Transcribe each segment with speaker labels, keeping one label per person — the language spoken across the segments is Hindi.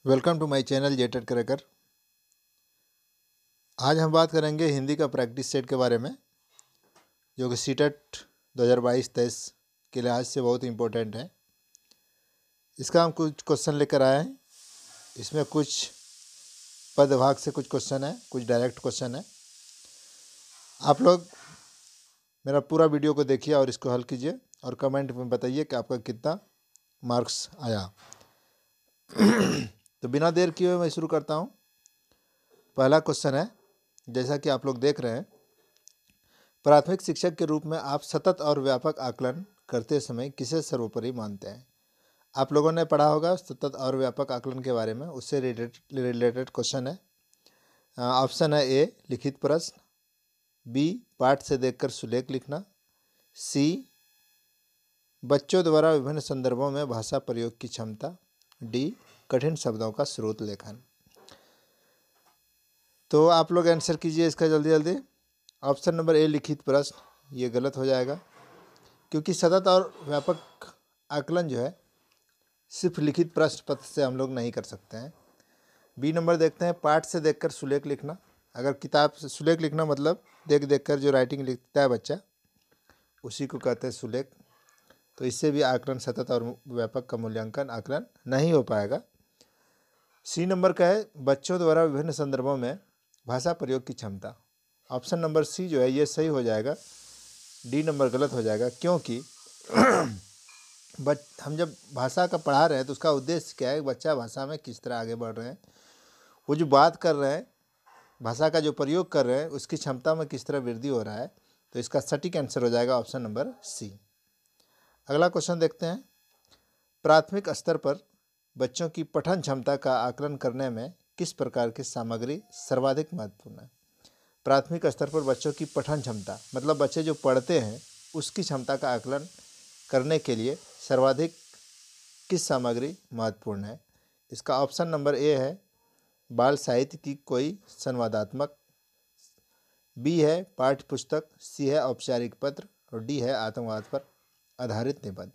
Speaker 1: वेलकम टू माय चैनल जेटेड क्रैकर। आज हम बात करेंगे हिंदी का प्रैक्टिस सेट के बारे में, जो कि सीटेट 2022-23 के लिहाज से बहुत इम्पोर्टेंट है। इसका हम कुछ क्वेश्चन लेकर आए हैं। इसमें कुछ पदभाग से कुछ क्वेश्चन है, कुछ डायरेक्ट क्वेश्चन है। आप लोग मेरा पूरा वीडियो को देखिए और इसको हल कीजिए और कमेंट में बताइए कि आपका कितना मार्क्स आया। तो बिना देर किए मैं शुरू करता हूँ। पहला क्वेश्चन है, जैसा कि आप लोग देख रहे हैं, प्राथमिक शिक्षक के रूप में आप सतत और व्यापक आकलन करते समय किसे सर्वोपरि मानते हैं? आप लोगों ने पढ़ा होगा सतत और व्यापक आकलन के बारे में, उससे रिलेटेड क्वेश्चन है। ऑप्शन है ए लिखित प्रश्न, बी पाठ से देखकर सुलेख लिखना, सी बच्चों द्वारा विभिन्न संदर्भों में भाषा प्रयोग की क्षमता, डी कठिन शब्दों का स्रोत लेखन। तो आप लोग आंसर कीजिए इसका जल्दी जल्दी। ऑप्शन नंबर ए लिखित प्रश्न, ये गलत हो जाएगा, क्योंकि सतत और व्यापक आकलन जो है सिर्फ लिखित प्रश्न पत्र से हम लोग नहीं कर सकते हैं। बी नंबर देखते हैं, पाठ से देखकर सुलेख लिखना। अगर किताब से सुलेख लिखना मतलब देख देख कर जो राइटिंग लिखता है बच्चा, उसी को कहते हैं सुलेख। तो इससे भी आकलन सतत और व्यापक का मूल्यांकन आकलन नहीं हो पाएगा। सी नंबर का है, बच्चों द्वारा विभिन्न संदर्भों में भाषा प्रयोग की क्षमता। ऑप्शन नंबर सी जो है ये सही हो जाएगा, डी नंबर गलत हो जाएगा, क्योंकि हम जब भाषा का पढ़ा रहे हैं तो उसका उद्देश्य क्या है? बच्चा भाषा में किस तरह आगे बढ़ रहे हैं, वो जो बात कर रहे हैं, भाषा का जो प्रयोग कर रहे हैं, उसकी क्षमता में किस तरह वृद्धि हो रहा है। तो इसका सटीक आंसर हो जाएगा ऑप्शन नंबर सी। अगला क्वेश्चन देखते हैं, प्राथमिक स्तर पर बच्चों की पठन क्षमता का आकलन करने में किस प्रकार की सामग्री सर्वाधिक महत्वपूर्ण है? प्राथमिक स्तर पर बच्चों की पठन क्षमता मतलब बच्चे जो पढ़ते हैं उसकी क्षमता का आकलन करने के लिए सर्वाधिक किस सामग्री महत्वपूर्ण है? इसका ऑप्शन नंबर ए है बाल साहित्य की कोई संवादात्मक, बी है पाठ्य पुस्तक, सी है औपचारिक पत्र और डी है आतंकवाद पर आधारित निबंध।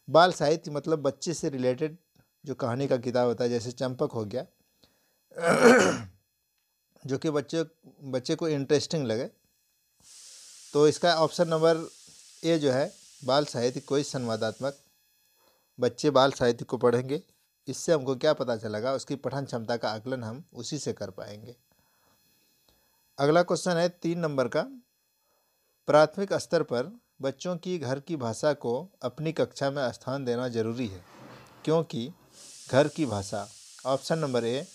Speaker 1: बाल साहित्य मतलब बच्चे से रिलेटेड जो कहानी का किताब होता है, जैसे चंपक हो गया, जो कि बच्चे को इंटरेस्टिंग लगे। तो इसका ऑप्शन नंबर ए जो है बाल साहित्य कोई संवादात्मक, बच्चे बाल साहित्य को पढ़ेंगे, इससे हमको क्या पता चलेगा? उसकी पठन क्षमता का आकलन हम उसी से कर पाएंगे। अगला क्वेश्चन है 3 नंबर का, प्राथमिक स्तर पर बच्चों की घर की भाषा को अपनी कक्षा में स्थान देना जरूरी है, क्योंकि घर की भाषा। ऑप्शन नंबर ए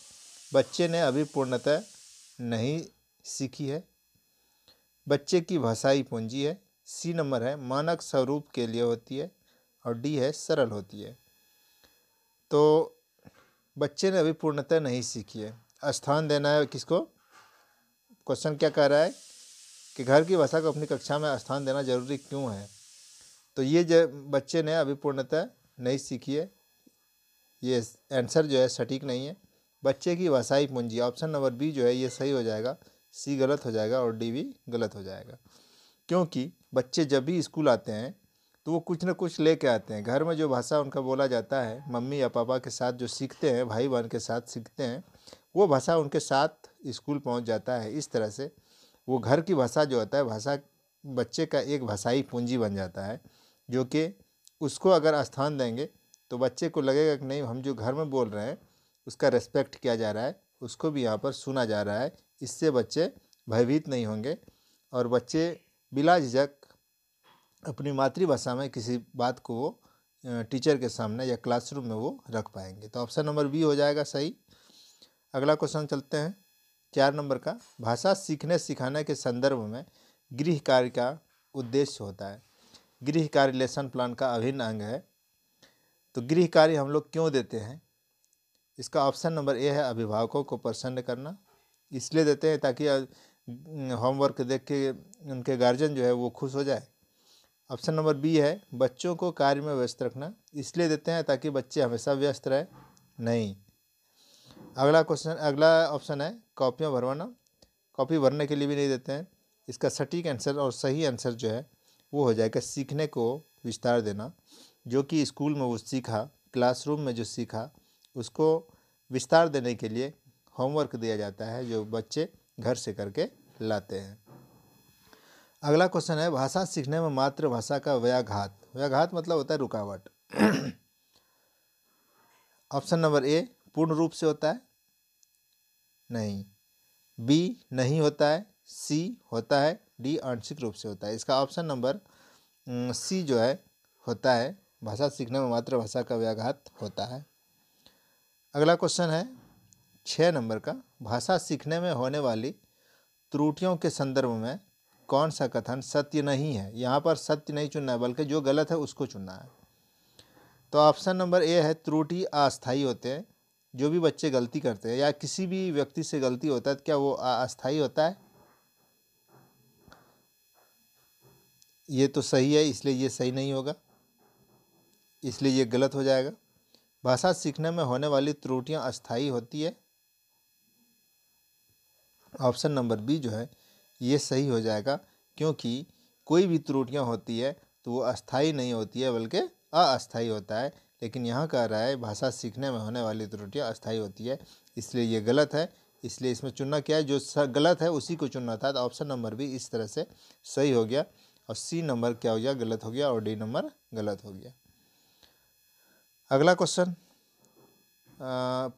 Speaker 1: बच्चे ने अभी पूर्णतः नहीं सीखी है, बच्चे की भाषाई पूंजी है, सी नंबर है मानक स्वरूप के लिए होती है और डी है सरल होती है। तो बच्चे ने अभी पूर्णतः नहीं सीखी है, स्थान देना है किसको? क्वेश्चन क्या कह रहा है कि घर की भाषा को अपनी कक्षा में स्थान देना जरूरी क्यों है? तो ये बच्चे ने अभी पूर्णतः नहीं सीखी है, ये आंसर जो है सटीक नहीं है। बच्चे की भाषाई पूंजी, ऑप्शन नंबर बी जो है ये सही हो जाएगा, सी गलत हो जाएगा और डी भी गलत हो जाएगा, क्योंकि बच्चे जब भी स्कूल आते हैं तो वो कुछ न कुछ लेके आते हैं। घर में जो भाषा उनका बोला जाता है, मम्मी या पापा के साथ जो सीखते हैं, भाई बहन के साथ सीखते हैं, वो भाषा उनके साथ स्कूल पहुंच जाता है। इस तरह से वो घर की भाषा जो होता है, भाषा बच्चे का एक भाषाई पूंजी बन जाता है, जो कि उसको अगर स्थान देंगे तो बच्चे को लगेगा कि नहीं, हम जो घर में बोल रहे हैं उसका रेस्पेक्ट किया जा रहा है, उसको भी यहाँ पर सुना जा रहा है। इससे बच्चे भयभीत नहीं होंगे और बच्चे बिला झिझक अपनी मातृभाषा में किसी बात को वो टीचर के सामने या क्लासरूम में वो रख पाएंगे। तो ऑप्शन नंबर बी हो जाएगा सही। अगला क्वेश्चन चलते हैं 4 नंबर का, भाषा सीखने सिखाने के संदर्भ में गृह कार्य का उद्देश्य होता है। गृह कार्य लेसन प्लान का अभिन्न अंग है। तो गृह कार्य हम लोग क्यों देते हैं? इसका ऑप्शन नंबर ए है अभिभावकों को प्रसन्न करना, इसलिए देते हैं ताकि होमवर्क देख के उनके गार्जियन जो है वो खुश हो जाए। ऑप्शन नंबर बी है बच्चों को कार्य में व्यस्त रखना, इसलिए देते हैं ताकि बच्चे हमेशा व्यस्त रहे। नहीं। अगला ऑप्शन है कॉपियाँ भरवाना, कॉपी भरने के लिए भी नहीं देते हैं। इसका सटीक आंसर और सही आंसर जो है वो हो जाएगा सीखने को विस्तार देना, जो कि स्कूल में वो सीखा, क्लासरूम में जो सीखा, उसको विस्तार देने के लिए होमवर्क दिया जाता है जो बच्चे घर से करके लाते हैं। अगला क्वेश्चन है, भाषा सीखने में मातृभाषा का व्याघात। व्याघात मतलब होता है रुकावट। ऑप्शन नंबर ए पूर्ण रूप से होता है, नहीं। बी नहीं होता है, सी होता है, डी आंशिक रूप से होता है। इसका ऑप्शन नंबर सी जो है होता है, भाषा सीखने में मातृभाषा का व्याघात होता है। अगला क्वेश्चन है 6 नंबर का, भाषा सीखने में होने वाली त्रुटियों के संदर्भ में कौन सा कथन सत्य नहीं है। यहाँ पर सत्य नहीं चुनना है बल्कि जो गलत है उसको चुनना है। तो ऑप्शन नंबर ए है, त्रुटि अस्थायी होते हैं। जो भी बच्चे गलती करते हैं या किसी भी व्यक्ति से गलती होता है तो क्या वो अस्थायी होता है? ये तो सही है, इसलिए ये सही नहीं होगा, इसलिए ये गलत हो जाएगा। भाषा सीखने में होने वाली त्रुटियां अस्थायी होती है। ऑप्शन नंबर बी जो है ये सही हो जाएगा, क्योंकि कोई भी त्रुटियां होती है तो वो अस्थायी नहीं होती है बल्कि अस्थायी होता है। लेकिन यहाँ कह रहा है भाषा सीखने में होने वाली त्रुटियां अस्थायी होती है, इसलिए ये गलत है। इसलिए इसमें चुनना क्या है, जो गलत है उसी को चुनना था। तो ऑप्शन नंबर बी इस तरह से सही हो गया और सी नंबर क्या हो गया, गलत हो गया, और डी नंबर गलत हो गया। अगला क्वेश्चन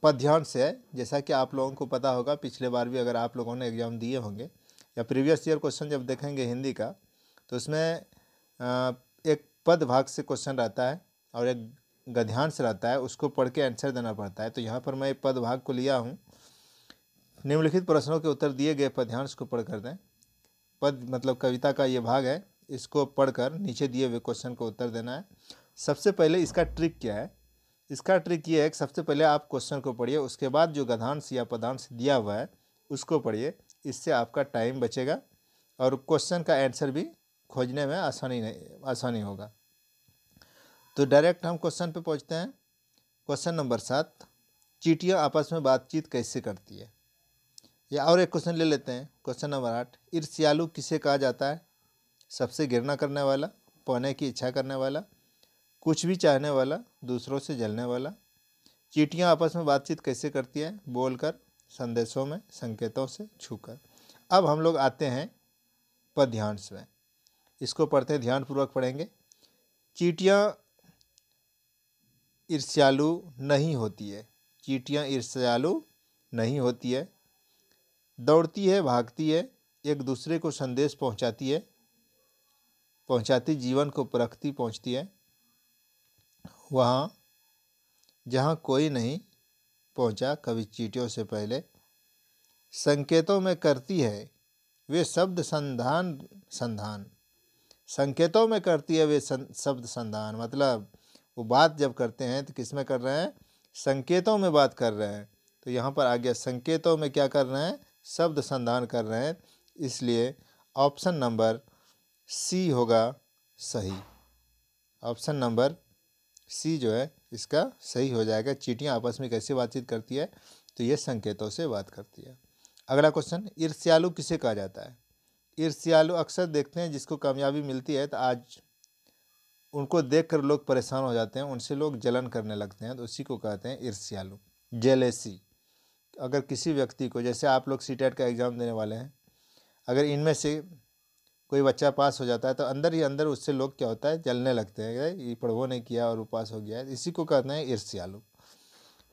Speaker 1: पद्यांश से है। जैसा कि आप लोगों को पता होगा, पिछले बार भी अगर आप लोगों ने एग्ज़ाम दिए होंगे या प्रीवियस ईयर क्वेश्चन जब देखेंगे हिंदी का, तो उसमें एक पद भाग से क्वेश्चन रहता है और एक गद्यांश रहता है, उसको पढ़ के आंसर देना पड़ता है। तो यहाँ पर मैं एक पद भाग को लिया हूँ। निम्नलिखित प्रश्नों के उत्तर दिए गए पद्यांश को पढ़ कर दें। पद मतलब कविता का ये भाग है, इसको पढ़कर नीचे दिए हुए क्वेश्चन को उत्तर देना है। सबसे पहले इसका ट्रिक क्या है, इसका ट्रिक ये है कि सबसे पहले आप क्वेश्चन को पढ़िए, उसके बाद जो गद्यांश या पदांश दिया हुआ है उसको पढ़िए। इससे आपका टाइम बचेगा और क्वेश्चन का आंसर भी खोजने में आसानी होगा। तो डायरेक्ट हम क्वेश्चन पे पहुंचते हैं। क्वेश्चन नंबर 7, चींटियां आपस में बातचीत कैसे करती है। या और एक क्वेश्चन ले लेते हैं, क्वेश्चन नंबर 8, ईर्ष्यालु किसे कहा जाता है। सबसे घृणा करने वाला, पाने की इच्छा करने वाला, कुछ भी चाहने वाला, दूसरों से जलने वाला। चींटियां आपस में बातचीत कैसे करती है, बोलकर, संदेशों में, संकेतों से, छूकर। अब हम लोग आते हैं पद्यांश में, इसको पढ़ते हैं, ध्यानपूर्वक पढ़ेंगे। चींटियां ईर्ष्यालु नहीं होती है, चींटियां ईर्ष्यालु नहीं होती है। दौड़ती है, भागती है, एक दूसरे को संदेश पहुंचाती, जीवन को परखती पहुंचती है वहाँ जहाँ कोई नहीं पहुँचा कभी चींटियों से पहले। संकेतों में करती है वे शब्द संधान, संकेतों में करती है वे शब्द संधान, मतलब वो बात जब करते हैं तो किस में कर रहे हैं, संकेतों में बात कर रहे हैं। तो यहाँ पर आ गया संकेतों में क्या कर रहे हैं, शब्द संधान कर रहे हैं। इसलिए ऑप्शन नंबर सी होगा सही। ऑप्शन नंबर सी जो है इसका सही हो जाएगा। चींटियां आपस में कैसे बातचीत करती है, तो ये संकेतों से बात करती है। अगला क्वेश्चन, ईर्ष्यालु किसे कहा जाता है। ईर्ष्यालु अक्सर देखते हैं जिसको कामयाबी मिलती है तो आज उनको देखकर लोग परेशान हो जाते हैं, उनसे लोग जलन करने लगते हैं, तो उसी को कहते हैं ईर्ष्यालु, जेलेसी। अगर किसी व्यक्ति को, जैसे आप लोग सीटेट का एग्ज़ाम देने वाले हैं, अगर इनमें से कोई बच्चा पास हो जाता है तो अंदर ही अंदर उससे लोग क्या होता है, जलने लगते हैं, ये पढ़ो नहीं किया और वो पास हो गया है। इसी को कहते हैं ईर्ष्यालु।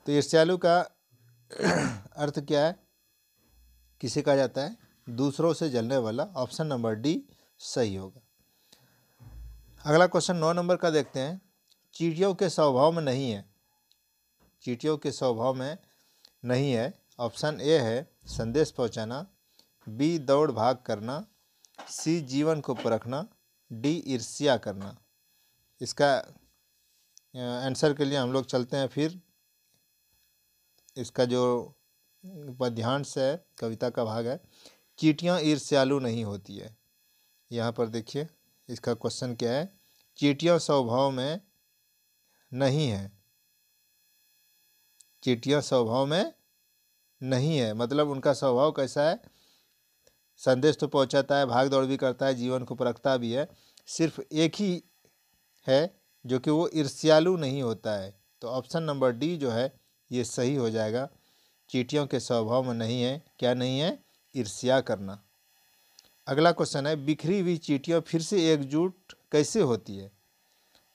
Speaker 1: तो ईर्ष्यालु का अर्थ क्या है, किसे कहा जाता है, दूसरों से जलने वाला। ऑप्शन नंबर डी सही होगा। अगला क्वेश्चन 9 नंबर का देखते हैं। चींटियों के स्वभाव में नहीं है, चींटियों के स्वभाव में नहीं है। ऑप्शन ए है संदेश पहुंचाना, बी दौड़ भाग करना, सी जीवन को परखना, डी ईर्ष्या करना। इसका आंसर के लिए हम लोग चलते हैं। फिर इसका जो पद्यांश है, कविता का भाग है, चींटियां ईर्ष्यालु नहीं होती है। यहाँ पर देखिए इसका क्वेश्चन क्या है, चींटियां स्वभाव में नहीं है, चींटियां स्वभाव में नहीं है, मतलब उनका स्वभाव कैसा है, संदेश तो पहुंचाता है, भाग दौड़ भी करता है, जीवन को परखता भी है। सिर्फ एक ही है जो कि वो ईर्ष्यालु नहीं होता है। तो ऑप्शन नंबर डी जो है ये सही हो जाएगा। चींटियों के स्वभाव में नहीं है, क्या नहीं है, ईर्ष्या करना। अगला क्वेश्चन है, बिखरी हुई चींटियाँ फिर से एकजुट कैसे होती है?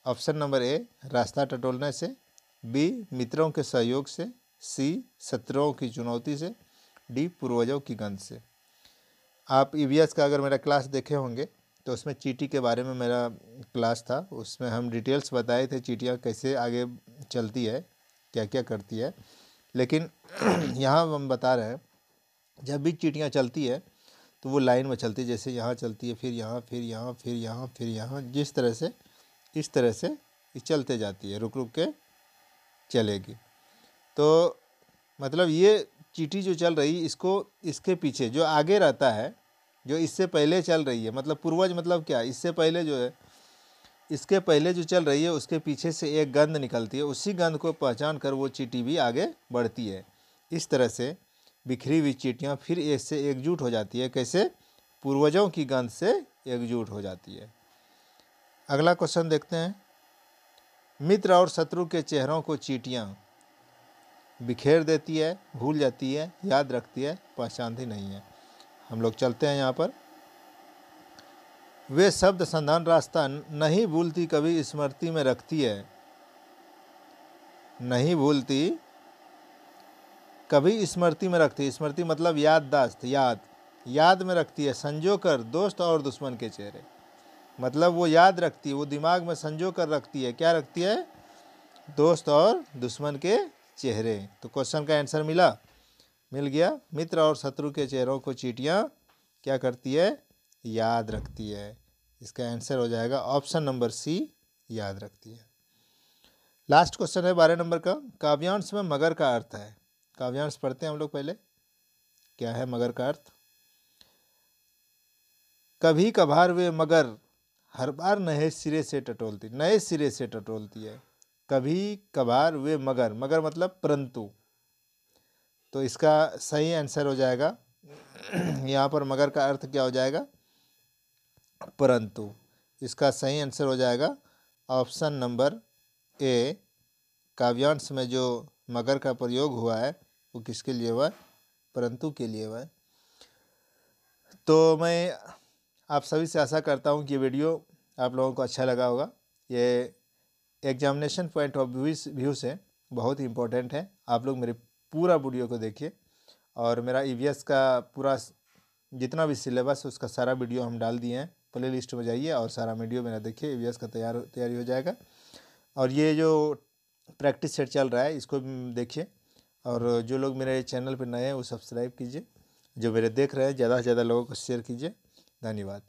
Speaker 1: ऑप्शन नंबर ए, रास्ता टटोलने से, बी, मित्रों के सहयोग से, सी, शत्रुओं की चुनौती से, डी, पूर्वजों की गंध से। आप ईवीएस का अगर मेरा क्लास देखे होंगे तो उसमें चींटी के बारे में मेरा क्लास था, उसमें हम डिटेल्स बताए थे चींटियाँ कैसे आगे चलती है, क्या क्या करती है। लेकिन यहाँ हम बता रहे हैं, जब भी चींटियाँ चलती है तो वो लाइन में चलती है, जैसे यहाँ चलती है, फिर यहाँ, फिर यहाँ, फिर यहाँ, फिर यहाँ, जिस तरह से इस तरह से ये चलते जाती है, रुक रुक के चलेगी। तो मतलब ये चींटी जो चल रही, इसको इसके पीछे जो आगे रहता है, जो इससे पहले चल रही है, मतलब पूर्वज मतलब क्या, इससे पहले जो है, इसके पहले जो चल रही है उसके पीछे से एक गंध निकलती है, उसी गंध को पहचान कर वो चींटी भी आगे बढ़ती है। इस तरह से बिखरी हुई चींटियाँ फिर एक से एकजुट हो जाती है। कैसे? पूर्वजों की गंध से एकजुट हो जाती है। अगला क्वेश्चन देखते हैं, मित्र और शत्रु के चेहरों को चींटियाँ बिखेर देती है, भूल जाती है, याद रखती है, पहचानती नहीं है। हम लोग चलते हैं यहाँ पर। वे शब्द संधान रास्ता नहीं भूलती, कभी स्मृति में रखती है। नहीं भूलती, कभी स्मृति में रखती। स्मृति मतलब याददाश्त, याद में रखती है, संजो कर दोस्त और दुश्मन के चेहरे। मतलब वो याद रखती है, वो दिमाग में संजो कर रखती है। क्या रखती है? दोस्त और दुश्मन के चेहरे। तो क्वेश्चन का आंसर मिल गया। मित्र और शत्रु के चेहरों को चींटियाँ क्या करती है? याद रखती है। इसका आंसर हो जाएगा ऑप्शन नंबर सी, याद रखती है। लास्ट क्वेश्चन है 12 नंबर का, काव्यांश में मगर का अर्थ है। काव्यांश पढ़ते हैं हम लोग पहले। क्या है मगर का अर्थ? कभी कभार वे मगर हर बार नए सिरे से टटोलती है। कभी कभार वे मगर मतलब परंतु। तो इसका सही आंसर हो जाएगा यहाँ पर मगर का अर्थ क्या हो जाएगा? परंतु। इसका सही आंसर हो जाएगा ऑप्शन नंबर ए। काव्यांश में जो मगर का प्रयोग हुआ है वो किसके लिए हुआ है? परंतु के लिए हुआ है। तो मैं आप सभी से आशा करता हूँ कि ये वीडियो आप लोगों को अच्छा लगा होगा। ये एग्जामिनेशन पॉइंट ऑफ व्यू से बहुत ही इम्पोर्टेंट है। आप लोग मेरे पूरा वीडियो को देखिए, और मेरा ईवीएस का पूरा जितना भी सिलेबस उसका सारा वीडियो हम डाल दिए हैं। प्ले लिस्ट में जाइए और सारा वीडियो मेरा देखिए, ईवीएस का तैयारी हो जाएगा। और ये जो प्रैक्टिस सेट चल रहा है इसको देखिए, और जो लोग मेरे चैनल पर नए हैं वो सब्सक्राइब कीजिए। जो मेरे देख रहे हैं ज़्यादा से ज़्यादा लोगों को शेयर कीजिए। धन्यवाद।